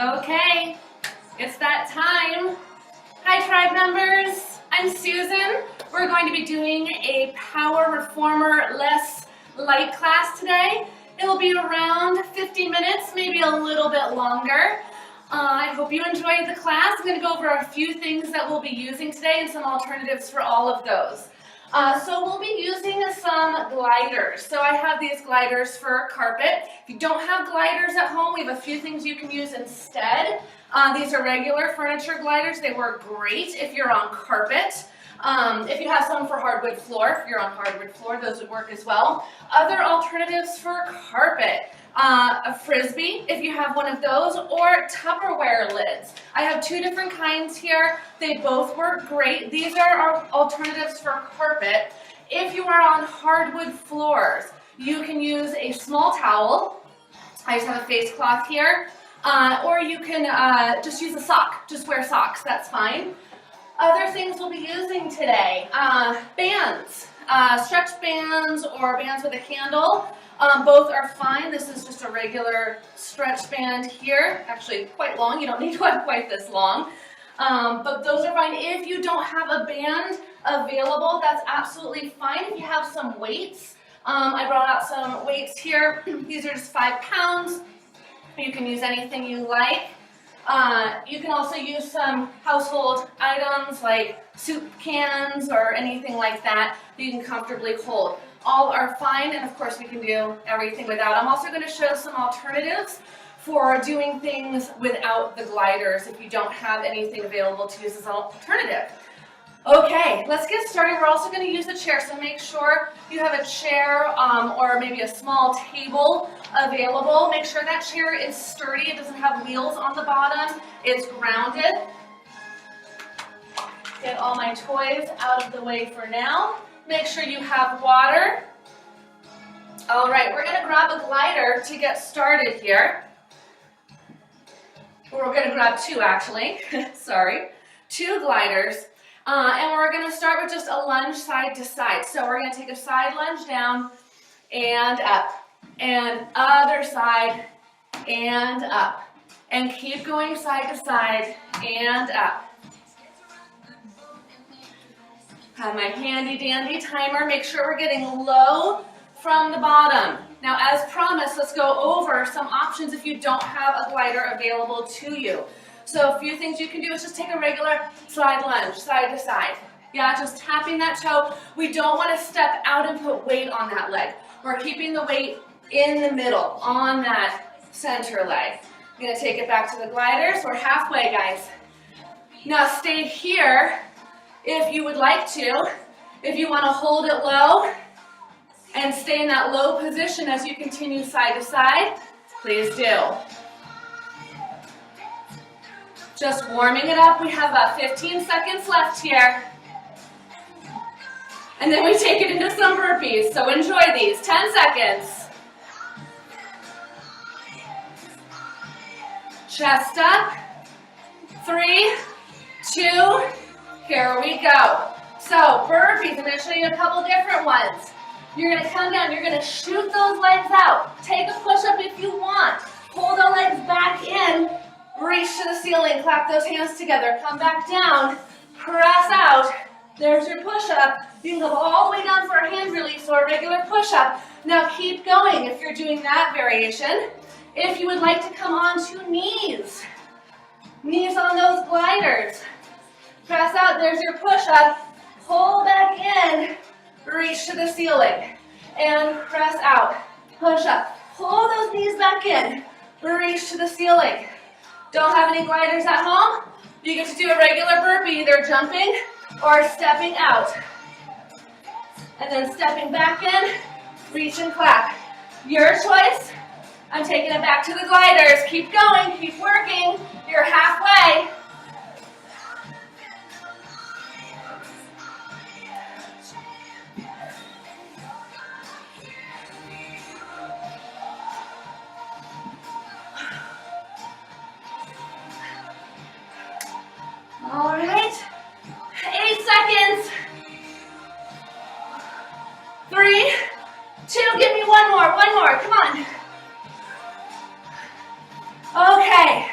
Okay, it's that time. Hi tribe members, I'm Susan. We're going to be doing a Power Reformer Less Light class today. It will be around 50 minutes, maybe a little bit longer. I hope you enjoyed the class. I'm going to go over a few things that we'll be using today and some alternatives for all of those. So we'll be using some gliders. So I have these gliders for carpet. If you don't have gliders at home, we have a few things you can use instead. These are regular furniture gliders. They work great if you're on carpet. If you have some for hardwood floor, if you're on hardwood floor, those would work as well. Other alternatives for carpet. A frisbee, if you have one of those, or Tupperware lids. I have two different kinds here. They both work great. These are our alternatives for carpet. If you are on hardwood floors, you can use a small towel. I just have a face cloth here. Or you can just use a sock. Just wear socks, that's fine. Other things we'll be using today, bands, stretch bands or bands with a handle. Both are fine. This is just a regular stretch band here, actually quite long. You don't need one quite this long, but those are fine. If you don't have a band available, that's absolutely fine. If you have some weights, I brought out some weights here. These are just 5 pounds. You can use anything you like. You can also use some household items like soup cans or anything like that you can comfortably hold. All are fine, and of course we can do everything without. I'm also going to show some alternatives for doing things without the gliders if you don't have anything available to use as an alternative. Okay, let's get started. We're also going to use a chair, so make sure you have a chair or maybe a small table available. Make sure that chair is sturdy. It doesn't have wheels on the bottom. It's grounded. Get all my toys out of the way for now. Make sure you have water. All right, we're going to grab a glider to get started here. We're going to grab 2 actually. Sorry. 2 gliders. And we're going to start with just a lunge side to side. So we're going to take a side lunge down and up. And other side and up. And keep going side to side and up. Have my handy dandy timer. Make sure we're getting low from the bottom. Now, as promised, let's go over some options if you don't have a glider available to you. So a few things you can do is just take a regular side lunge, side to side. Yeah, just tapping that toe. We don't want to step out and put weight on that leg. We're keeping the weight in the middle, on that center leg. I'm going to take it back to the gliders. We're halfway, guys. Now stay here if you would like to. If you want to hold it low and stay in that low position as you continue side to side, please do. Just warming it up. We have about 15 seconds left here. And then we take it into some burpees. So enjoy these. 10 seconds. Chest up. 3, 2, here we go. So burpees, I'm going to show you a couple different ones. You're going to come down. You're going to shoot those legs out. Take a push-up if you want. Pull the legs back in. Reach to the ceiling, clap those hands together, come back down, press out. There's your push-up. You can go all the way down for a hand release or a regular push-up. Now keep going if you're doing that variation. If you would like to come onto knees, knees on those gliders. Press out, there's your push-up. Pull back in, reach to the ceiling, and press out. Push-up. Pull those knees back in, reach to the ceiling. Don't have any gliders at home? You get to do a regular burpee, either jumping or stepping out. And then stepping back in, reach and clap. Your choice. I'm taking it back to the gliders. Keep going, keep working. You're halfway. All right, 8 seconds. 3, 2, give me one more, come on. Okay,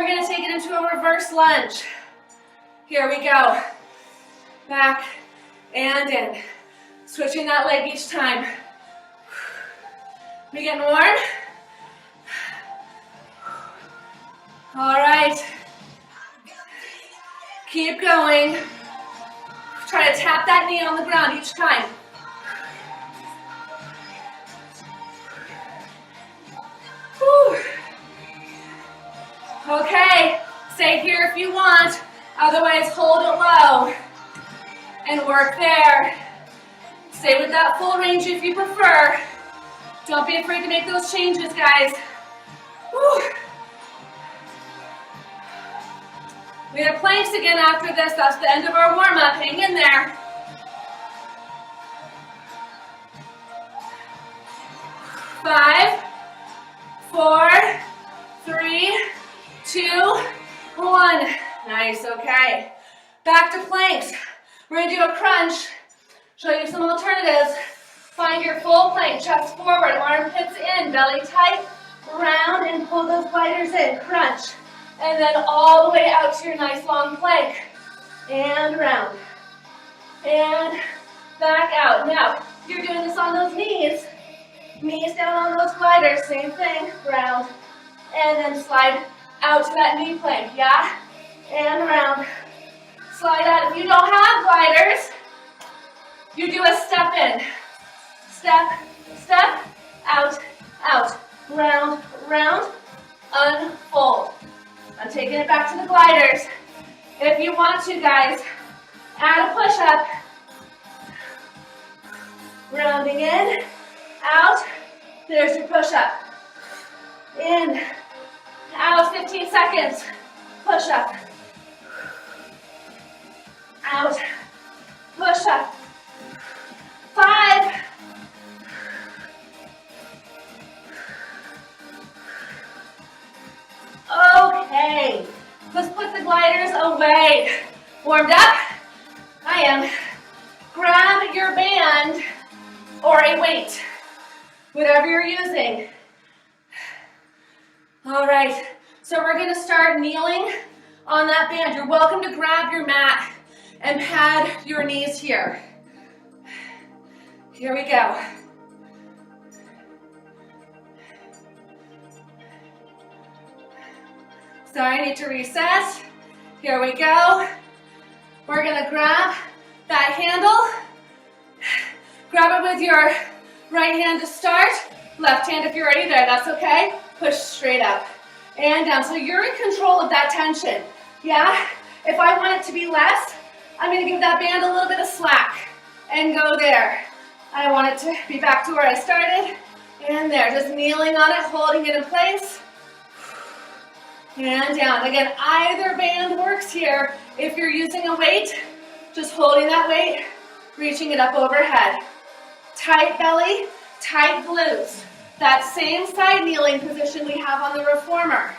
We're gonna take it into a reverse lunge. Here we go. Back and in. Switching that leg each time. We getting warm? All right. Keep going. Try to tap that knee on the ground each time. Whew. Okay, stay here if you want. Otherwise, hold it low and work there. Stay with that full range if you prefer. Don't be afraid to make those changes, guys. Whew. We have planks again after this. That's the end of our warm-up. Hang in there. Five, 4, 3, 2, 1. Nice, okay. Back to planks. We're gonna do a crunch. Show you some alternatives. Find your full plank, chest forward, armpits in, belly tight, round, and pull those gliders in. Crunch. And then all the way out to your nice long plank. And round. And back out. Now, you're doing this on those knees. Knees down on those gliders, same thing, round. And then slide out to that knee plank, yeah? And round. Slide out. If you don't have gliders, you do a step in. Step, step, out, out. Round, round, unfold. I'm taking it back to the gliders. If you want to, guys, add a push-up. Rounding in, out. There's your push-up. In, out, 15 seconds. Push-up. Out, push-up. 5. Okay, let's put the gliders away. Warmed up? I am. Grab your band or a weight, whatever you're using. All right, so we're gonna start kneeling on that band. You're welcome to grab your mat and pad your knees here. Here we go. Sorry, I need to reset. Here we go. We're gonna grab that handle. Grab it with your right hand to start. Left hand if you're already there, that's okay. Push straight up and down. So you're in control of that tension, yeah? If I want it to be less, I'm gonna give that band a little bit of slack and go there. I want it to be back to where I started and there. Just kneeling on it, holding it in place. And down. Again, either band works here. If you're using a weight, just holding that weight, reaching it up overhead. Tight belly, tight glutes. That same side kneeling position we have on the reformer.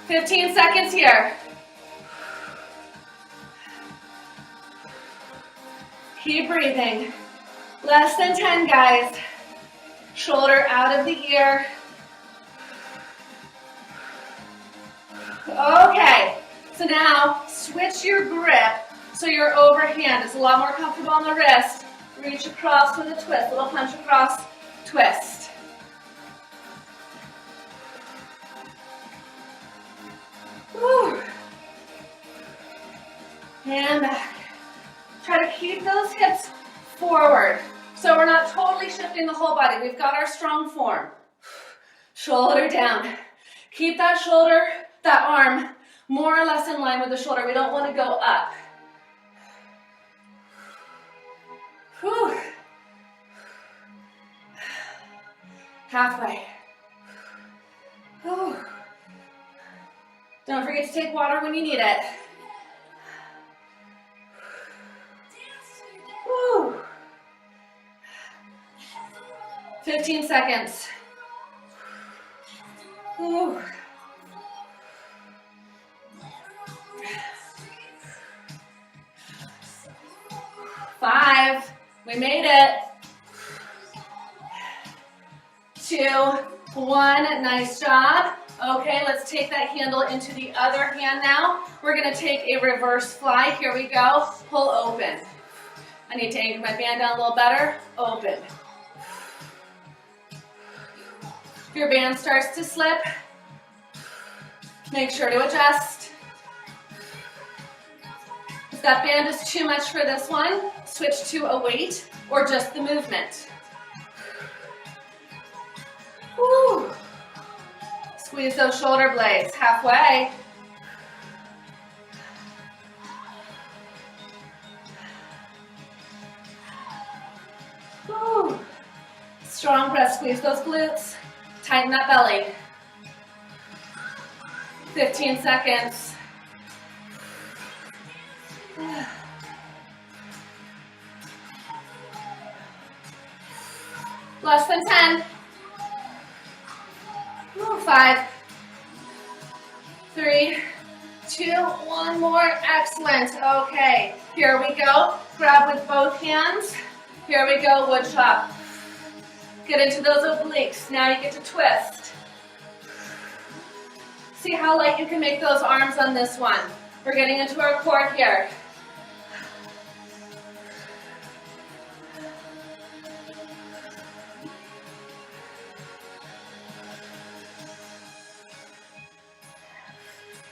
15 seconds here. Keep breathing. Less than 10, guys. Shoulder out of the ear. Okay, so now switch your grip so your overhand is a lot more comfortable on the wrist. Reach across with a twist, little punch across, twist. Whew. And back. Try to keep those hips forward so we're not totally shifting the whole body. We've got our strong form. Shoulder down. Keep that shoulder, that arm, more or less in line with the shoulder. We don't want to go up. Whew. Halfway. Whew. Don't forget to take water when you need it. Whew. 15 seconds. Whew. 5. We made it. 2. 1, nice job. Okay, let's take that handle into the other hand now. We're gonna take a reverse fly. Here we go, pull open. I need to anchor my band down a little better, open. If your band starts to slip, make sure to adjust. If that band is too much for this one, switch to a weight or just the movement. Woo. Squeeze those shoulder blades, halfway. Woo. Strong breath, squeeze those glutes, tighten that belly. 15 seconds. Less than 10. 5, 3, 2, 1 more. Excellent. Okay, here we go. Grab with both hands. Here we go, wood chop. Get into those obliques. Now you get to twist. See how light you can make those arms on this one. We're getting into our core here.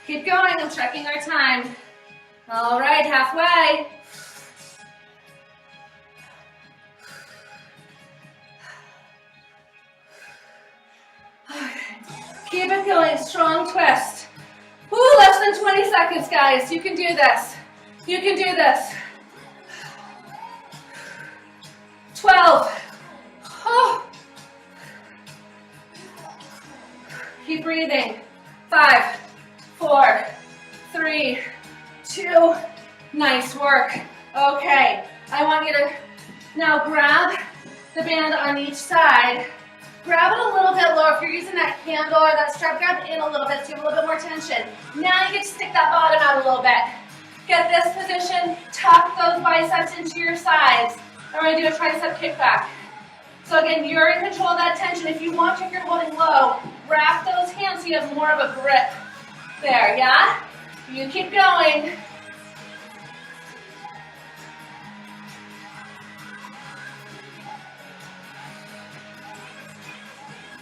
Keep going, I'm checking our time. All right, halfway. Keep it going, strong twist. Ooh, less than 20 seconds, guys. You can do this. You can do this. 12. Oh. Keep breathing. 5, 4, 3, 2, nice work. Okay, I want you to now grab the band on each side. Grab it a little bit lower. If you're using that handle or that strap, grab it in a little bit so you have a little bit more tension. Now you get to stick that bottom out a little bit. Get this position, tuck those biceps into your sides. And we're gonna do a tricep kickback. So again, you're in control of that tension. If you want to, if you're holding low, wrap those hands so you have more of a grip. There, yeah? You keep going.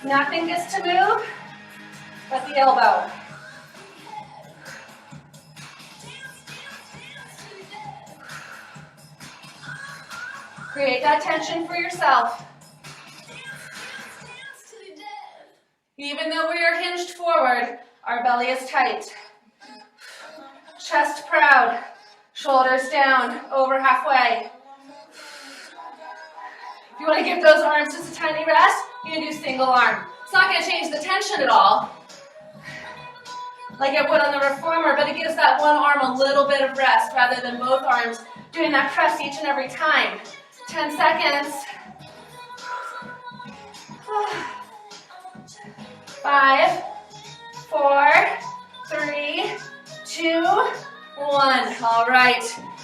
Nothing gets to move but the elbow. Create that tension for yourself. Even though we are hinged forward, our belly is tight. Chest proud, shoulders down, over halfway. If you want to give those arms just a tiny rest, you can do single arm. It's not going to change the tension at all, like it would on the reformer, but it gives that one arm a little bit of rest rather than both arms doing that press each and every time. 10 seconds. 5, 4, 3, 2, 1. All right,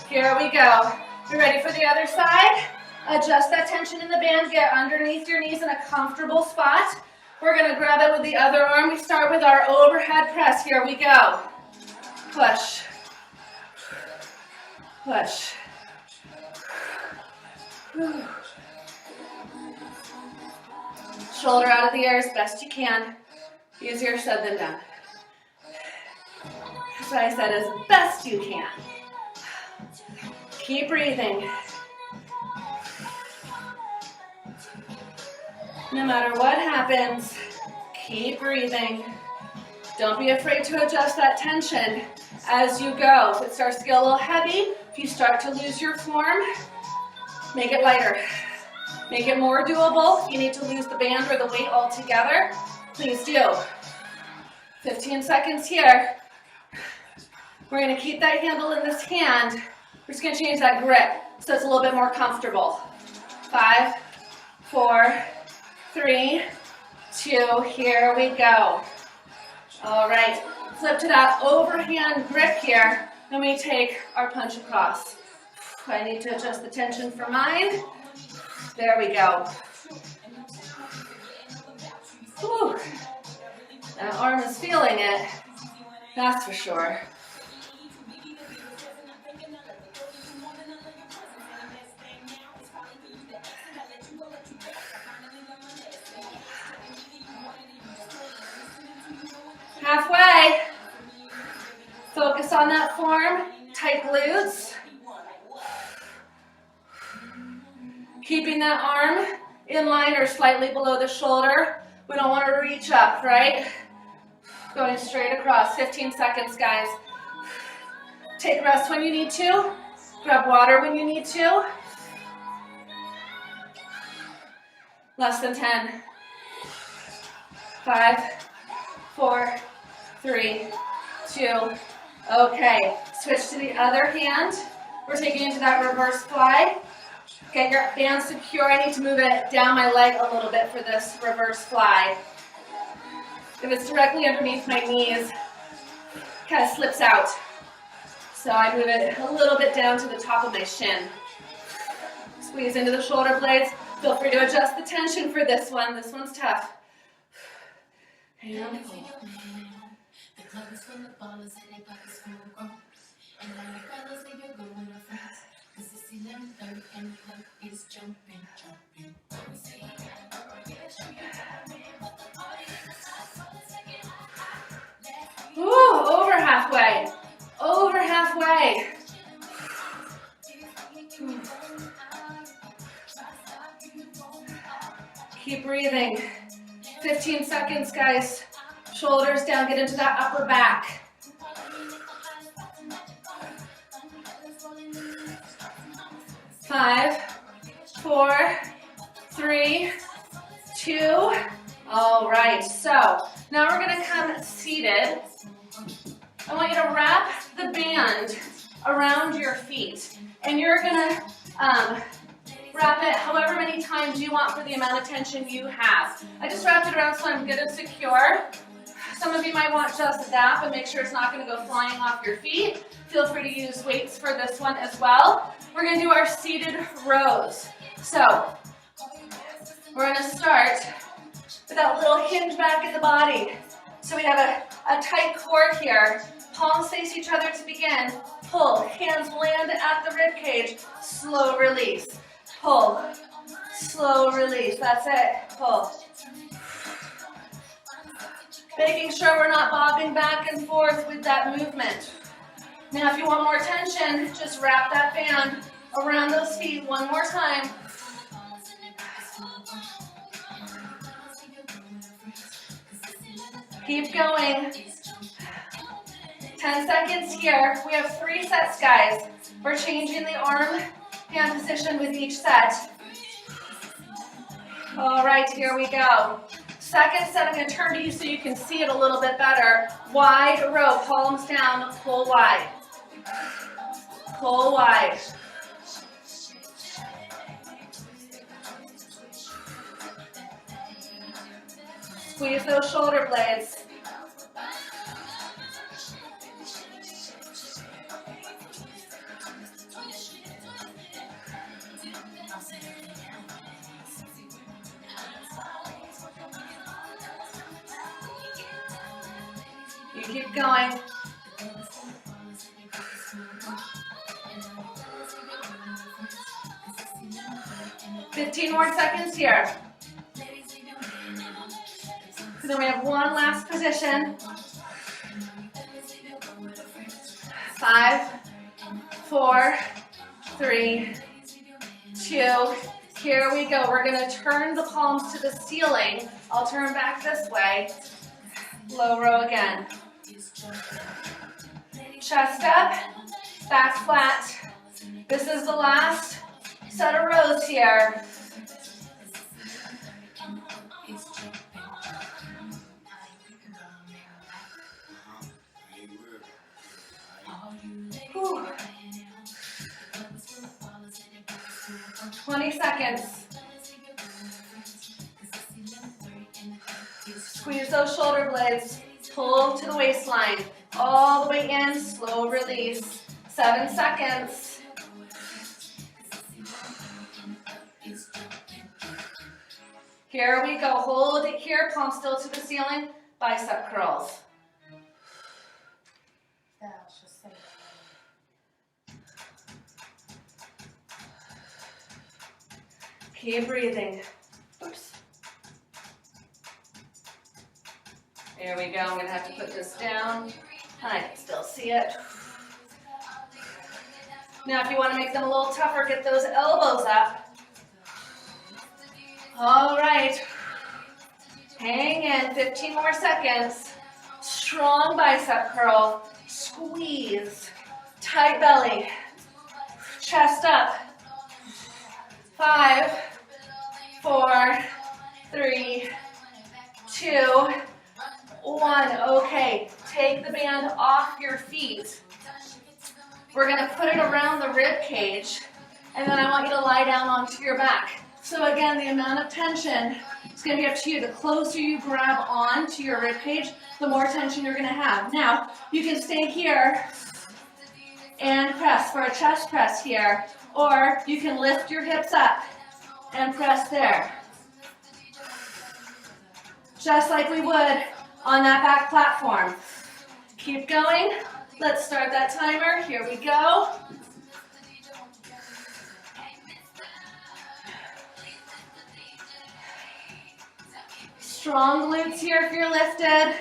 here we go. You ready for the other side? Adjust that tension in the band, get underneath your knees in a comfortable spot. We're gonna grab it with the other arm. We start with our overhead press. Here we go. Push. Push. Shoulder out of the air as best you can. Easier said than done. That's what I said, as best you can. Keep breathing. No matter what happens, keep breathing. Don't be afraid to adjust that tension as you go. If it starts to get a little heavy, if you start to lose your form, make it lighter. Make it more doable. If you need to lose the band or the weight altogether, please do. 15 seconds here. We're going to keep that handle in this hand. We're just going to change that grip so it's a little bit more comfortable. 5, 4, 3, 2, here we go. All right, flip to that overhand grip here, and we take our punch across. I need to adjust the tension for mine. There we go. Whew. That arm is feeling it, that's for sure. Halfway. Focus on that form, tight glutes. Keeping that arm in line or slightly below the shoulder. We don't want to reach up, right? Going straight across, 15 seconds, guys. Take rest when you need to. Grab water when you need to. Less than 10. 5, 4, 3, 2. Okay, switch to the other hand. We're taking into that reverse fly. Get your band secure. I need to move it down my leg a little bit for this reverse fly. If it's directly underneath my knees, it kind of slips out. So I move it a little bit down to the top of my shin. Squeeze into the shoulder blades. Feel free to adjust the tension for this one. This one's tough. And pull. Ooh, over halfway. Over halfway. Keep breathing. 15 seconds, guys. Shoulders down, get into that upper back. Five, 4, 3, 2. All right, so now we're gonna come seated. I want you to wrap the band around your feet, and you're gonna wrap it however many times you want for the amount of tension you have. I just wrapped it around so I'm good and secure. Some of you might want just that, but make sure it's not gonna go flying off your feet. Feel free to use weights for this one as well. We're gonna do our seated rows. So, we're gonna start with that little hinge back in the body. So we have a tight core here. Palms face each other to begin. Pull, hands land at the rib cage. Slow release. Pull, slow release. That's it, pull. Making sure we're not bobbing back and forth with that movement. Now if you want more tension, just wrap that band around those feet one more time. Keep going. 10 seconds here. We have 3 sets, guys. We're changing the arm hand position with each set. All right, here we go. Second set, I'm going to turn to you so you can see it a little bit better. Wide row, palms down, pull wide. Pull wide. Squeeze those shoulder blades. You keep going. Fifteen more seconds here. So then we have one last position. 5, 4, 3, 2. Here we go. We're going to turn the palms to the ceiling. I'll turn back this way. Low row again. Chest up, back flat. This is the last set of rows here. Whew. 20 seconds. Squeeze those shoulder blades. Pull to the waistline. All the way in, slow release. 7 seconds. Here we go. Hold it here, palm still to the ceiling. Bicep curls. Keep breathing. Oops. There we go. I'm going to have to put this down. I can still see it. Now, if you want to make them a little tougher, get those elbows up. All right. Hang in. 15 more seconds. Strong bicep curl. Squeeze. Tight belly. Chest up. 5, 4, 3, 2, 1. Okay, take the band off your feet. We're going to put it around the rib cage, and then I want you to lie down onto your back. So again, the amount of tension is going to be up to you. The closer you grab on to your rib cage, the more tension you're going to have. Now, you can stay here and press for a chest press here, or you can lift your hips up and press there. Just like we would on that back platform. Keep going. Let's start that timer. Here we go. Strong glutes here if you're lifted.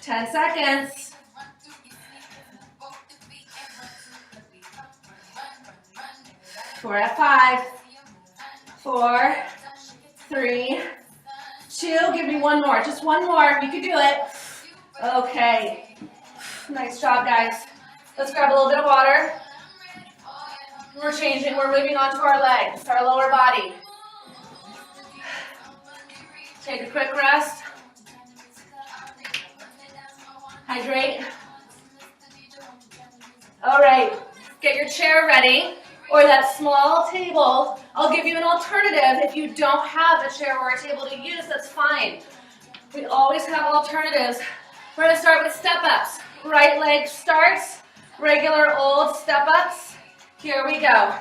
Ten seconds. We're at 5, 4, 3, 2. Give me one more. Just one more. You can do it. Okay. Nice job, guys. Let's grab a little bit of water. We're changing. We're moving on to our legs, our lower body. Take a quick rest. Hydrate. All right, get your chair ready or that small table. I'll give you an alternative. If you don't have a chair or a table to use, that's fine. We always have alternatives. We're gonna start with step-ups. Right leg starts, regular old step-ups. Here we go.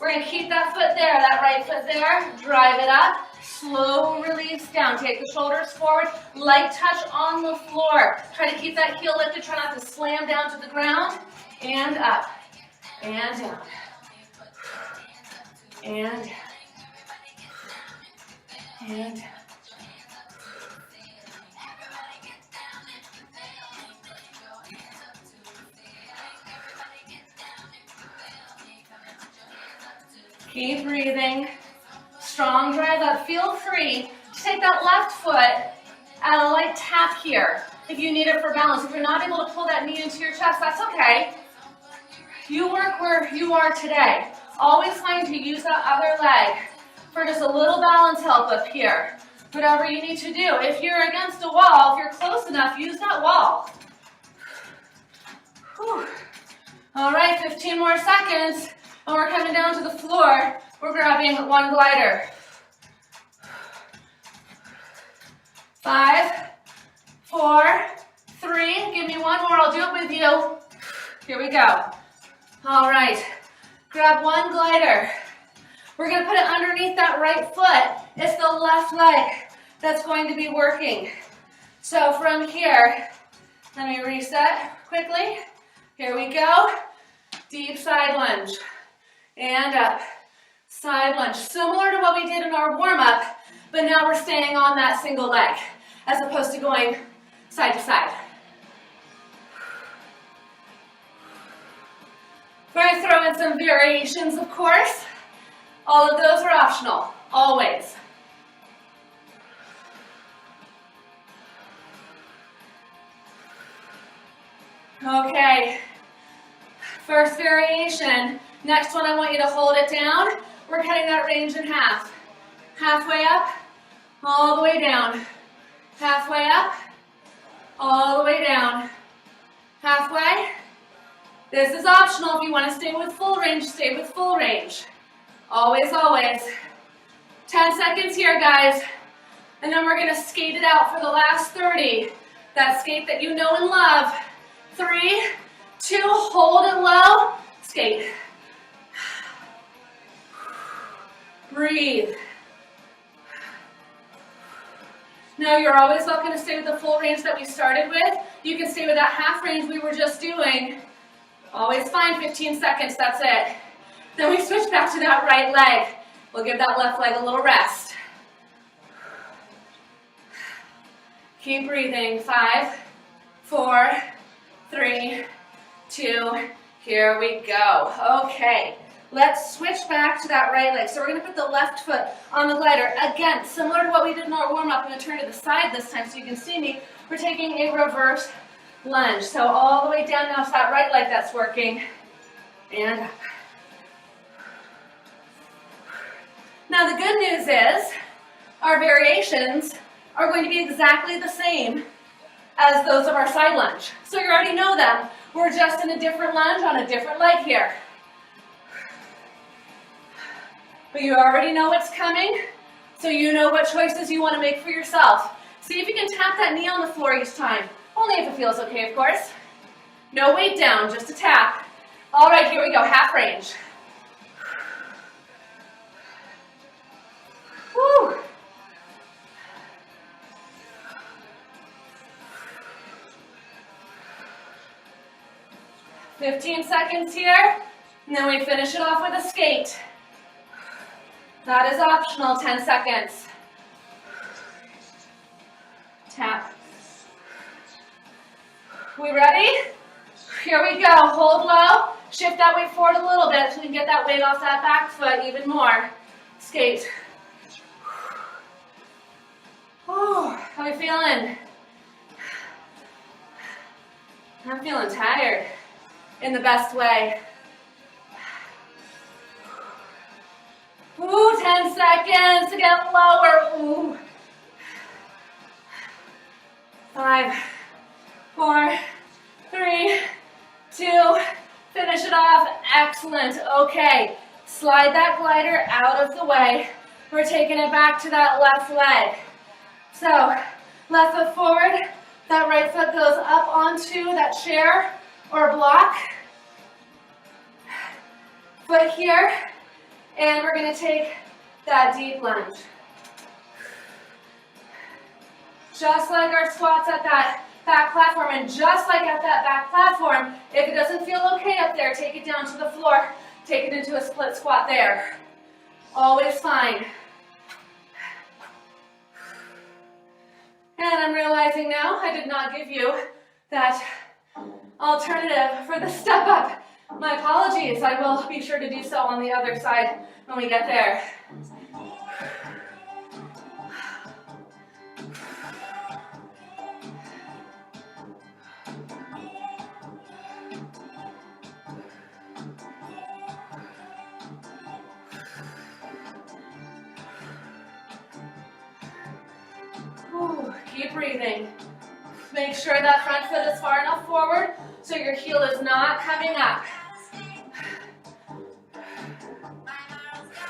We're gonna keep that foot there, that right foot there, drive it up. Slow release down. Take the shoulders forward. Light touch on the floor. Try to keep that heel lifted. Try not to slam down to the ground. And up. And down. And down. And down. Keep breathing. Strong drive up. Feel free to take that left foot at a light tap here if you need it for balance. If you're not able to pull that knee into your chest, that's okay. You work where you are today. Always find to use that other leg for just a little balance help up here. Whatever you need to do. If you're against a wall, if you're close enough, use that wall. Whew. All right, 15 more seconds, and we're coming down to the floor. We're grabbing one glider. 5, 4, 3. Give me one more. I'll do it with you. Here we go. All right. Grab one glider. We're going to put it underneath that right foot. It's the left leg that's going to be working. So from here, let me reset quickly. Here we go. Deep side lunge. And up. Side lunge. Similar to what we did in our warm-up, but now we're staying on that single leg as opposed to going side to side. We're going to throw in some variations, of course. All of those are optional, always. Okay, first variation. Next one, I want you to hold it down. We're cutting that range in half. Halfway up, all the way down. Halfway up, all the way down. Halfway. This is optional. If you want to stay with full range, stay with full range. Always, always. 10 seconds here, guys. And then we're gonna skate it out for the last 30. That skate that you know and love. 3, 2, hold it low, skate. Breathe. Now you're always welcome to stay with the full range that we started with. You can stay with that half range we were just doing. Always fine, 15 seconds, that's it. Then we switch back to that right leg. We'll give that left leg a little rest. Keep breathing. 5, 4, 3, 2, here we go. Okay, let's switch back to that right leg. So we're gonna put the left foot on the glider. Again, similar to what we did in our warm-up, I'm gonna turn to the side this time so you can see me. We're taking a reverse lunge. So all the way down now to that right leg that's working. And up. Now the good news is our variations are going to be exactly the same as those of our side lunge. So you already know them. We're just in a different lunge on a different leg here. But you already know what's coming, so you know what choices you want to make for yourself. See if you can tap that knee on the floor each time. Only if it feels okay, of course. No weight down, just a tap. All right, here we go, half range. Woo. "15 seconds here, and then we finish it off with a skate. That is optional, 10 seconds. Tap. We ready? Here we go, hold low, shift that weight forward a little bit so we can get that weight off that back foot even more. Skate. Oh, how are we feeling? I'm feeling tired in the best way. Ooh, 10 seconds to get lower. Ooh. 5, 4, 3, 2, finish it off. Excellent. Okay, slide that glider out of the way. We're taking it back to that left leg. So, left foot forward, that right foot goes up onto that chair or block. Foot here, and we're gonna take that deep lunge. Just like our squats at that back platform, and just like at that back platform, if it doesn't feel okay up there, take it down to the floor, take it into a split squat there. Always fine. And I'm realizing now I did not give you that alternative for the step up. My apologies. I will be sure to do so on the other side when we get there. Keep breathing. Make sure that front foot is far enough forward so your heel is not coming up.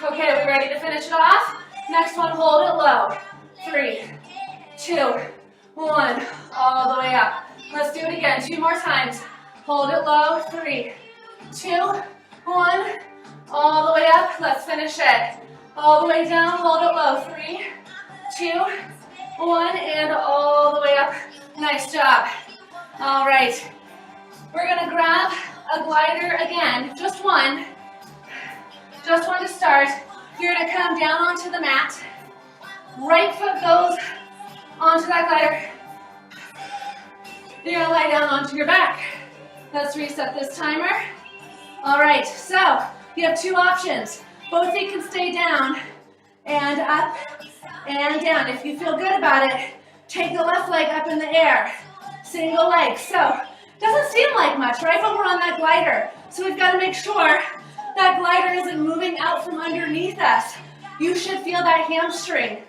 Okay, are we ready to finish it off? Next one, hold it low. 3, 2, 1, all the way up. Let's do it again, 2 more times. Hold it low, 3, 2, 1, all the way up. Let's finish it. All the way down, hold it low. 3, 2, 1, and all the way up. Nice job. All right, we're gonna grab a glider again, just one to start. You're gonna come down onto the mat. Right foot goes onto that glider. You're gonna lie down onto your back. Let's reset this timer. All right, so you have 2 options. Both feet can stay down and up and down. If you feel good about it, take the left leg up in the air. Single leg. So, doesn't seem like much, right? But we're on that glider. So we've got to make sure that glider isn't moving out from underneath us. You should feel that hamstring.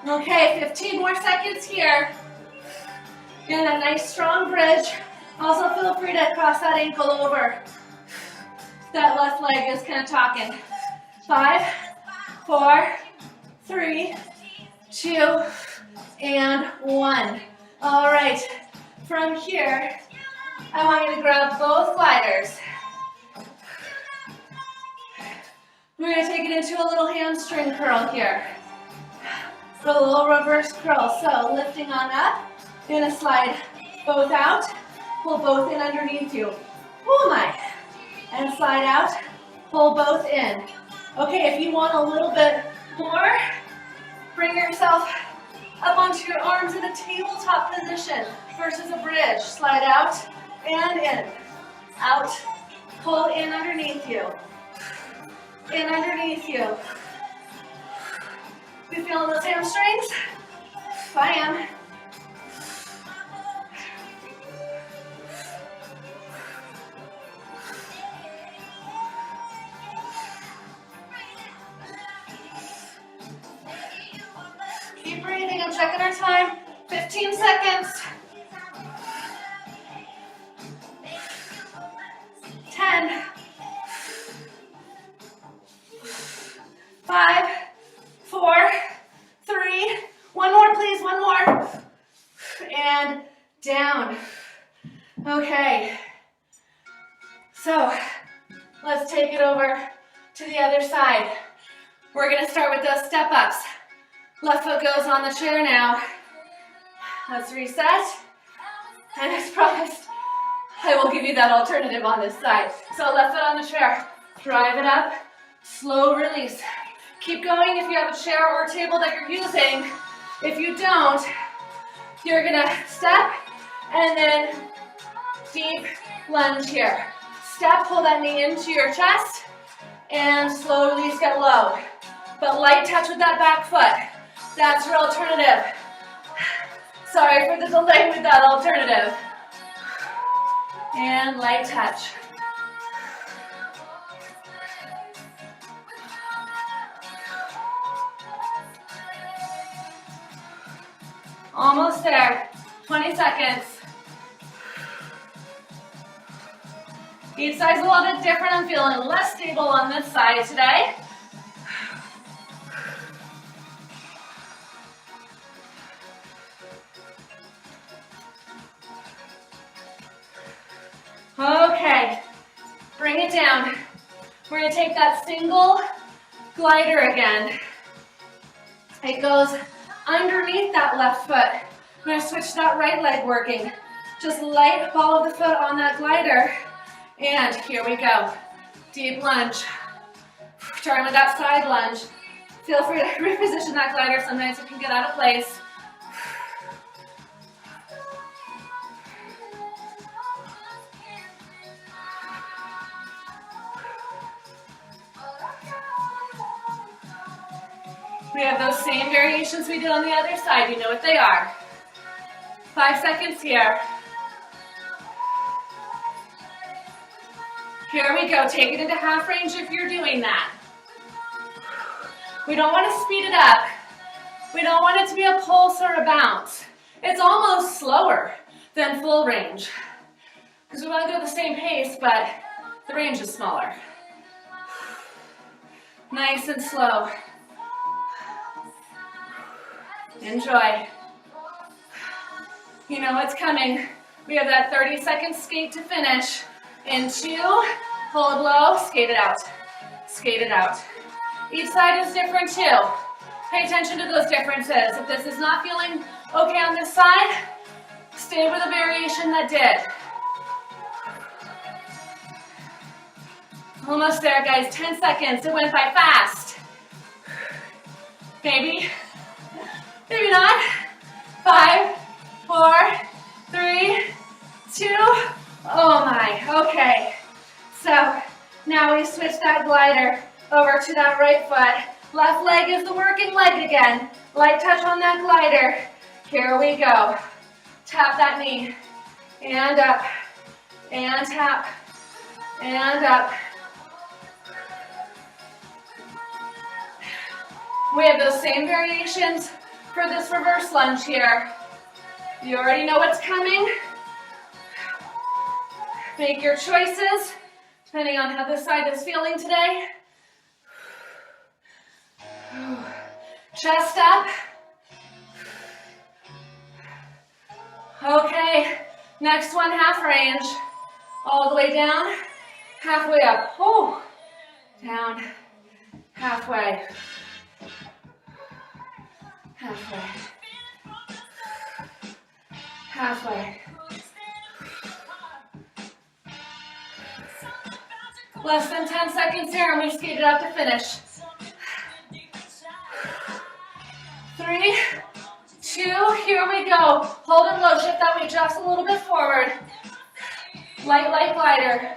Okay, 15 more seconds here. Get that nice strong bridge. Also feel free to cross that ankle over. That left leg is kind of talking. 5, 4, 3, 2, and 1. All right, from here, I want you to grab both gliders. We're gonna take it into a little hamstring curl here. A little reverse curl. So lifting on up, you're gonna slide both out, pull both in underneath you. Oh my. And slide out, pull both in. Okay, if you want a little bit more, bring yourself up onto your arms in a tabletop position versus a bridge. Slide out and in. Out, pull in underneath you. In underneath you. You feeling those hamstrings? I am. Keep breathing. I'm checking our time. 15 seconds. 10. 5, 4, 3. One more, please. One more. And down. Okay. So let's take it over to the other side. We're going to start with those step ups. Left foot goes on the chair now. Let's reset. And as promised, I will give you that alternative on this side. So left foot on the chair. Drive it up. Slow release. Keep going if you have a chair or a table that you're using. If you don't, you're gonna step and then deep lunge here. Step, pull that knee into your chest and slow release, get low. But light touch with that back foot. That's your alternative. Sorry for the delay with that alternative. And light touch. Almost there. 20 seconds. Each side's a little bit different. I'm feeling less stable on this side today. Okay, bring it down. We're going to take that single glider again. It goes underneath that left foot. I'm going to switch that right leg working. Just light ball of the foot on that glider. And here we go. Deep lunge. Starting with that side lunge. Feel free to reposition that glider. Sometimes it can get out of place. We have those same variations we did on the other side. You know what they are. 5 seconds here. Here we go. Take it into half range if you're doing that. We don't want to speed it up. We don't want it to be a pulse or a bounce. It's almost slower than full range. Because we want to go at the same pace, but the range is smaller. Nice and slow. Enjoy. You know what's coming. We have that 30-second skate to finish. In 2, hold low, skate it out. Skate it out. Each side is different too. Pay attention to those differences. If this is not feeling okay on this side, stay with a variation that did. Almost there, guys. 10 seconds. It went by fast. Maybe. Maybe not. 5, 4, 3, 2. Oh my. Okay. So now we switch that glider over to that right foot. Left leg is the working leg again. Light touch on that glider. Here we go. Tap that knee. And up. And tap. And up. We have those same variations for this reverse lunge here. You already know what's coming. Make your choices depending on how this side is feeling today. Chest up. Okay, next one, half range. All the way down, halfway up. Oh, down, halfway. Halfway. Halfway. Less than 10 seconds here and we skate it out to finish. 3, 2, here we go. Hold it low, shift that weight just a little bit forward. Light, light glider.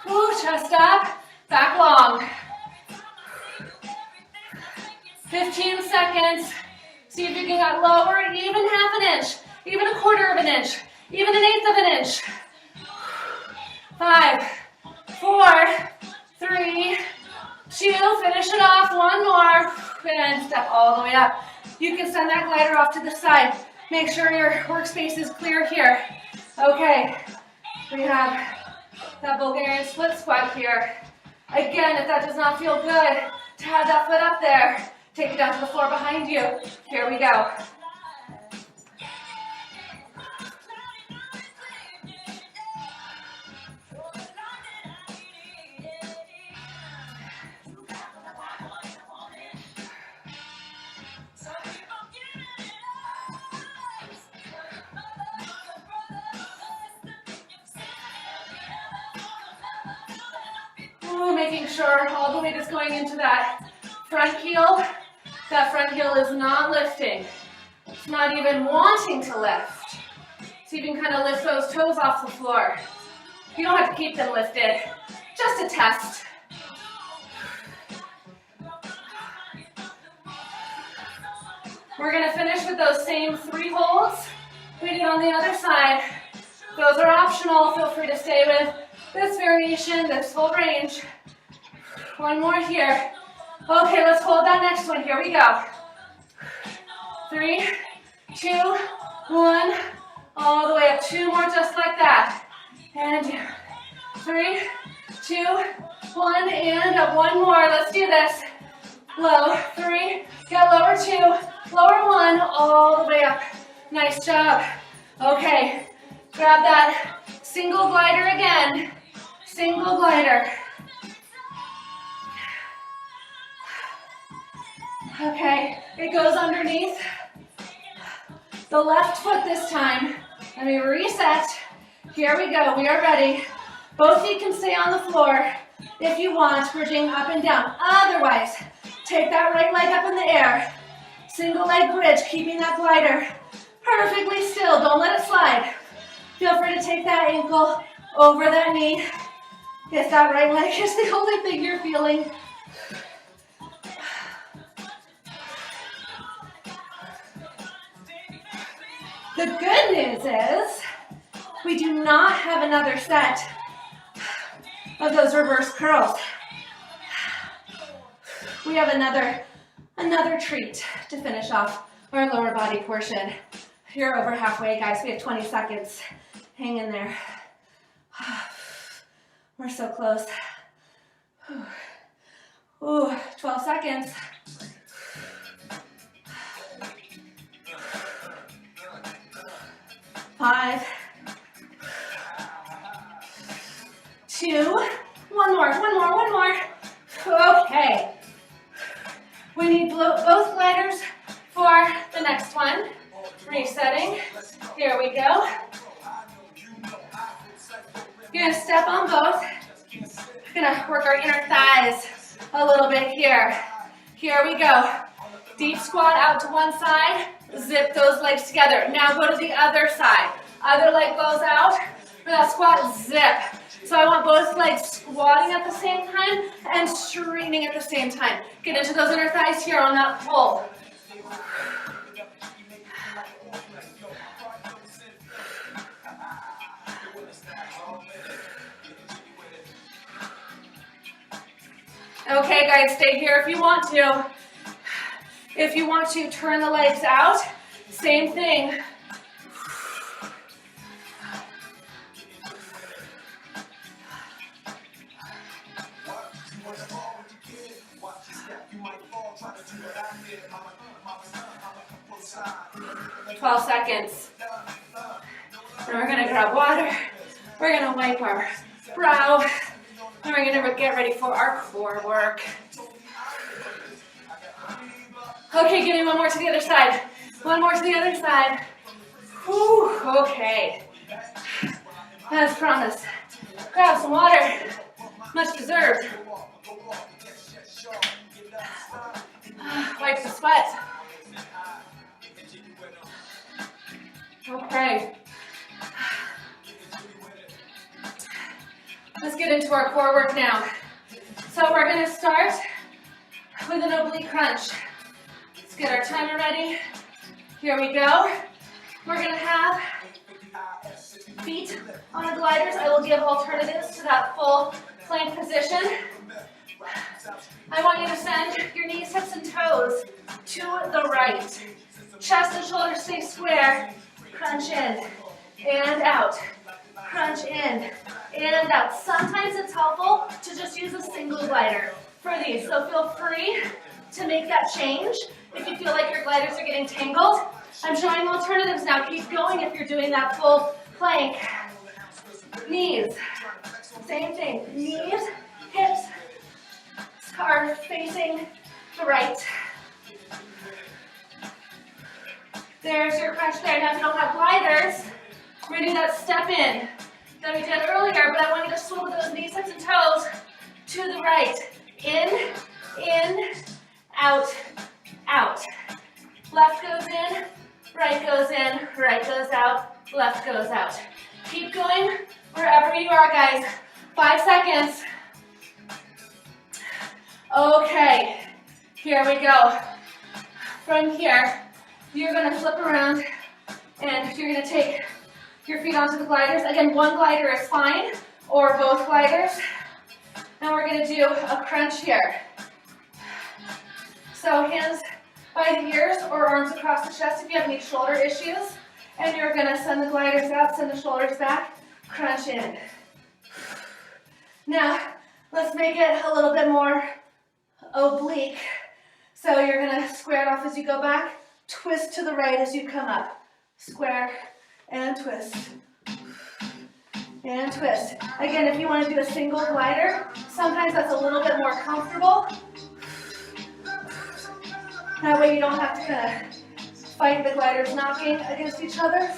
Ooh, chest up, back long. 15 seconds. See if you can get lower, even half an inch, even a quarter of an inch, even an eighth of an inch. 5, 4, 3, 2, finish it off, one more, and step all the way up. You can send that glider off to the side. Make sure your workspace is clear here. Okay, we have that Bulgarian split squat here. Again, if that does not feel good, to have that foot up there, take it down to the floor behind you. Here we go. Making sure all the weight is going into that front heel. That front heel is not lifting. It's not even wanting to lift. So you can kind of lift those toes off the floor. You don't have to keep them lifted. Just a test. We're going to finish with those same 3 holds we did on the other side. Those are optional. Feel free to stay with this variation, this whole range. One more here. Okay, let's hold that next one. Here we go. 3, 2, 1. All the way up. 2 more just like that. And down. 3, 2, 1. And up. 1 more. Let's do this. Low. 3. Get lower 2. Lower 1. All the way up. Nice job. Okay. Grab that single glider again. Single glider. Okay, it goes underneath the left foot this time. Let me reset. Here we go, we are ready. Both feet can stay on the floor if you want, bridging up and down. Otherwise, take that right leg up in the air. Single leg bridge, keeping that glider perfectly still. Don't let it slide. Feel free to take that ankle over that knee. If that right leg is the only thing you're feeling. The good news is we do not have another set of those reverse curls. We have another treat to finish off our lower body portion. You're over halfway, guys. We have 20 seconds. Hang in there. We're so close. Ooh, 12 seconds. 5, 2, one more. Okay. We need both gliders for the next one. Resetting. Here we go. You're gonna step on both. We're gonna work our inner thighs a little bit here. Here we go. Deep squat out to one side. Zip those legs together. Now go to the other side. Other leg goes out. For that squat, zip. So I want both legs squatting at the same time and straightening at the same time. Get into those inner thighs here on that pull. Okay, guys, stay here if you want to. If you want to turn the legs out, same thing. "12 seconds. And we're gonna grab water. We're gonna wipe our brow. And we're gonna get ready for our core work. Okay, give me one more to the other side. One more to the other side. Whew, okay. As promised, grab some water. Much deserved. Wipe the sweat. Okay. Let's get into our core work now. So we're going to start with an oblique crunch. Let's get our timer ready. Here we go. We're going to have feet on the gliders. I will give alternatives to that full plank position. I want you to send your knees, hips, and toes to the right. Chest and shoulders stay square. Crunch in and out. Crunch in and out. Sometimes it's helpful to just use a single glider for these. So feel free to make that change if you feel like your gliders are getting tangled. I'm showing alternatives now. Keep going if you're doing that full plank. Knees. Same thing. Knees, hips are facing the right. There's your crunch there. Now if you don't have gliders, we're going to do that step in that we did earlier, but I want you to swivel those knees, hips, and toes to the right. In, out, out. Left goes in, right goes in, right goes out, left goes out. Keep going wherever you are, guys. 5 seconds. Okay, here we go. From here, you're going to flip around and you're going to take your feet onto the gliders. Again, one glider is fine, or both gliders. And we're going to do a crunch here. So hands by the ears or arms across the chest if you have any shoulder issues. And you're going to send the gliders out, send the shoulders back, crunch in. Now, let's make it a little bit more oblique. So you're going to square it off as you go back, twist to the right as you come up. Square and twist. And twist. Again, if you want to do a single glider, sometimes that's a little bit more comfortable. That way you don't have to kind of fight the gliders knocking against each other.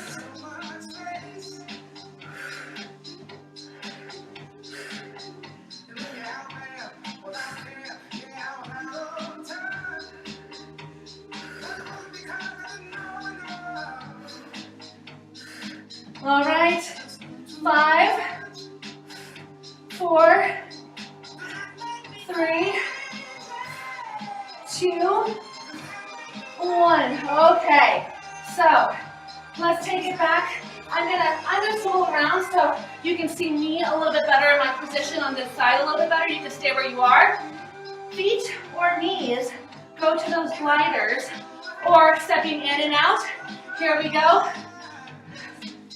All right, 5, 4, 3, 2, 1. Okay, so let's take it back. I'm gonna swivel around so you can see me a little bit better in my position on this side a little bit better. You can stay where you are. Feet or knees go to those gliders or stepping in and out. Here we go.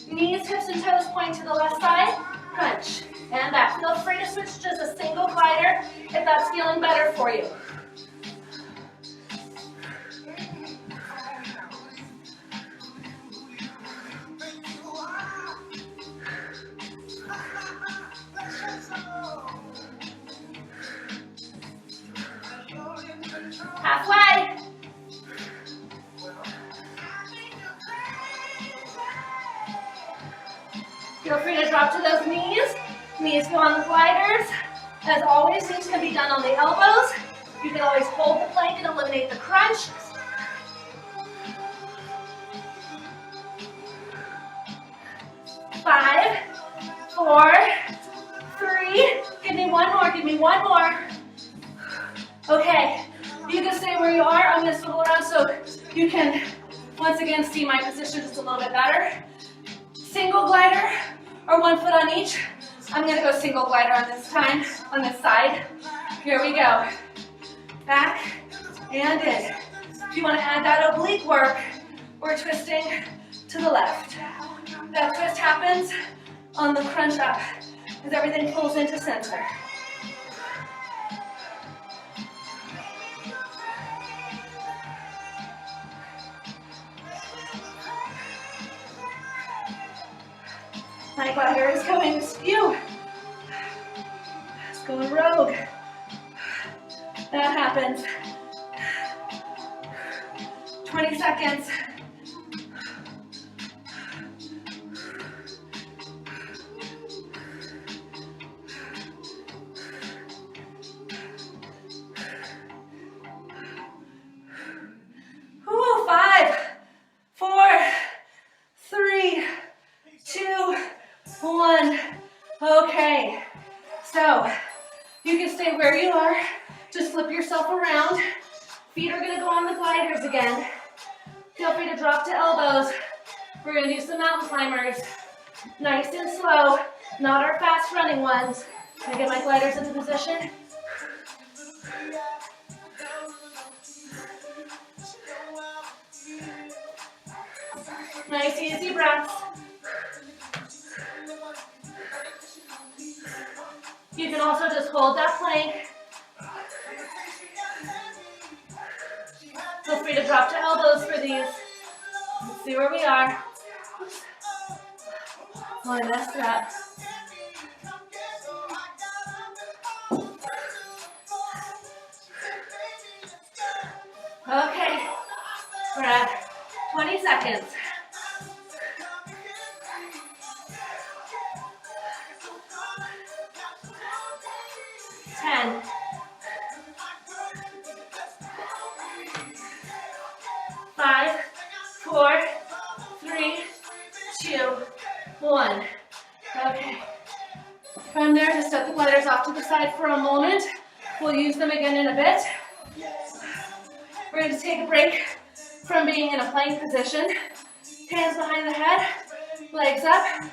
Knees, hips, and toes point to the left side. Crunch. And back. Feel free to switch to just a single glider if that's feeling better for you. Halfway. Feel free to drop to those knees. Knees go on the gliders. As always, these can be done on the elbows. You can always hold the plank and eliminate the crunch. Five, 4, 3. Give me one more. Give me one more. Okay. You can stay where you are. I'm going to swivel around so you can once again see my position just a little bit better. Single glider or 1 foot on each. I'm going to go single glider on this time, on this side. Here we go. Back and in. If you want to add that oblique work, we're twisting to the left. That twist happens on the crunch up as everything pulls into center. My glider is going askew. It's going rogue. That happens. 20 seconds. Ooh, 5, 4, 3, 2, 1. Okay, so you can stay where you are. Just flip yourself around. Feet are gonna go on the gliders again. Feel free to drop to elbows. We're gonna do some mountain climbers. Nice and slow, not our fast running ones. Can I get my gliders into position? Nice easy breaths. You can also just hold that plank. Feel free to drop to elbows for these. Let's see where we are. Oh, I messed it up. Okay, we're at 20 seconds. 10. 5, 4, 3, 2, 1. Okay. From there, just set the gliders off to the side for a moment. We'll use them again in a bit. We're going to take a break from being in a plank position. Hands behind the head, legs up,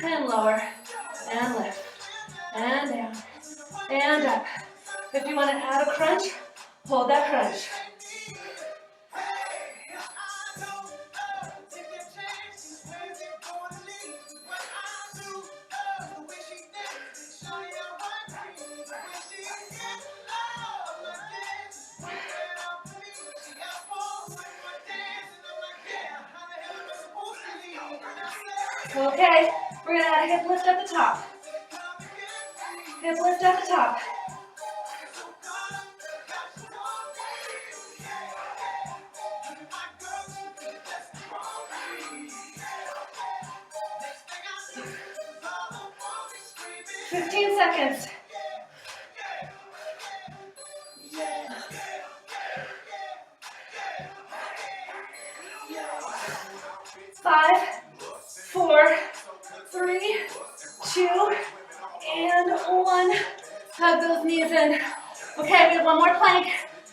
and lower, and lift, and down, and up. If you want to add a crunch, hold that crunch. Okay, we're going to add a hip lift at the top. Hip lift at the top. Fifteen seconds. 5, 4, 3, 2, and 1. Hug those knees in. Okay, we have one more plank.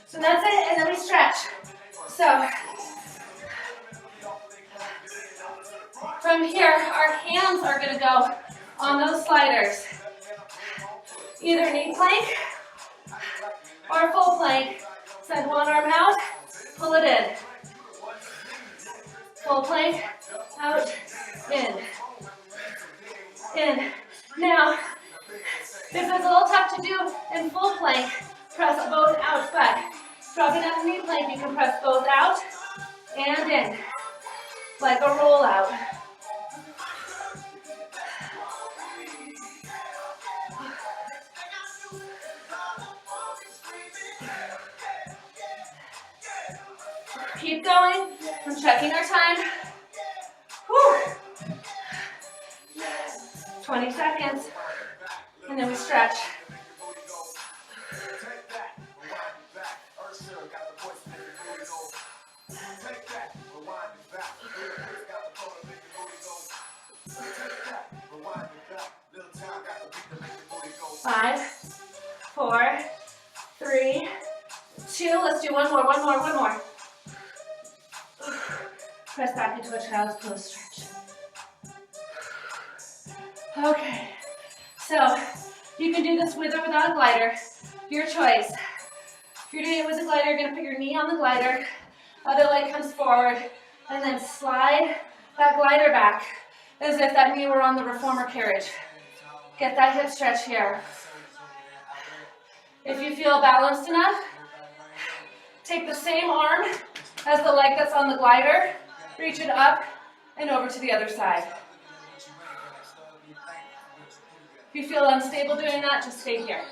So that's it, and then we stretch. So, from here, our hands are gonna go on those sliders. Either knee plank or full plank. Send one arm out, pull it in. Full plank, out, in. In. Now, this is a little tough to do in full plank. Press both out, but dropping down the knee plank, you can press both out and in, like a roll out. Keep going. I'm checking our time. Whew. 20 seconds. And then we stretch. Five, 4, 3, 2. Let's do one more. Press back into a child's pose stretch. Okay, so you can do this with or without a glider. Your choice. If you're doing it with the glider, you're going to put your knee on the glider, other leg comes forward, and then slide that glider back as if that knee were on the reformer carriage. Get that hip stretch here. If you feel balanced enough, take the same arm as the leg that's on the glider, reach it up and over to the other side. If you feel unstable doing that, just stay here.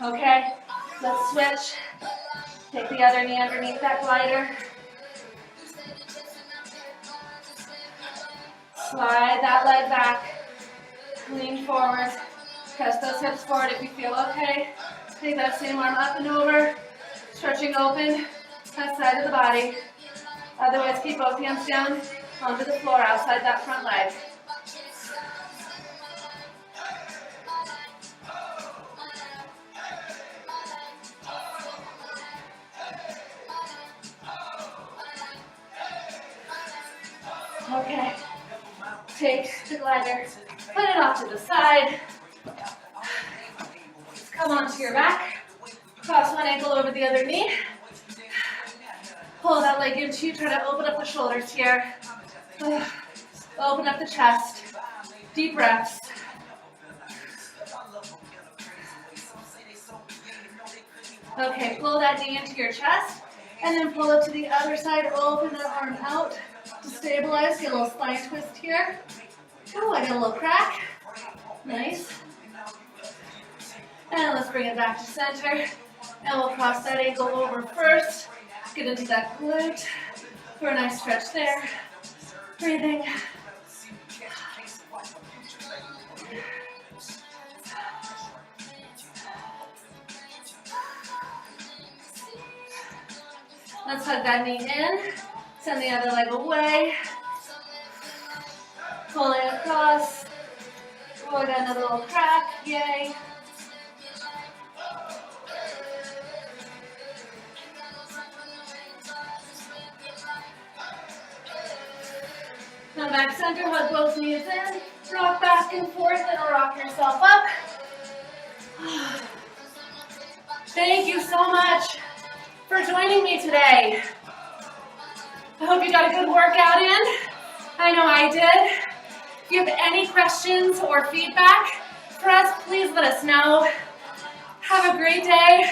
Okay, let's switch. Take the other knee underneath that glider. Slide that leg back. Lean forward. Press those hips forward if you feel okay. Take that same arm up and over. Stretching open that side of the body. Otherwise, keep both hands down onto the floor outside that front leg. Okay, take the glider, put it off to the side. Come onto your back, cross one ankle over the other knee. Pull that leg into you, try to open up the shoulders here. Open up the chest, deep breaths. Okay, pull that knee into your chest, and then pull it to the other side, open that arm out. To stabilize, get a little spine twist here. Oh, I got a little crack. Nice. And let's bring it back to center. And we'll cross that ankle over first. Get into that glute for a nice stretch there. Breathing. Let's hug that knee in. Send the other leg away. Pulling across. Oh, I got another little crack. Yay. Come back center, hug both knees in. Rock back and forth and rock yourself up. Thank you so much for joining me today. I hope you got a good workout in. I know I did. If you have any questions or feedback for us, please let us know. Have a great day.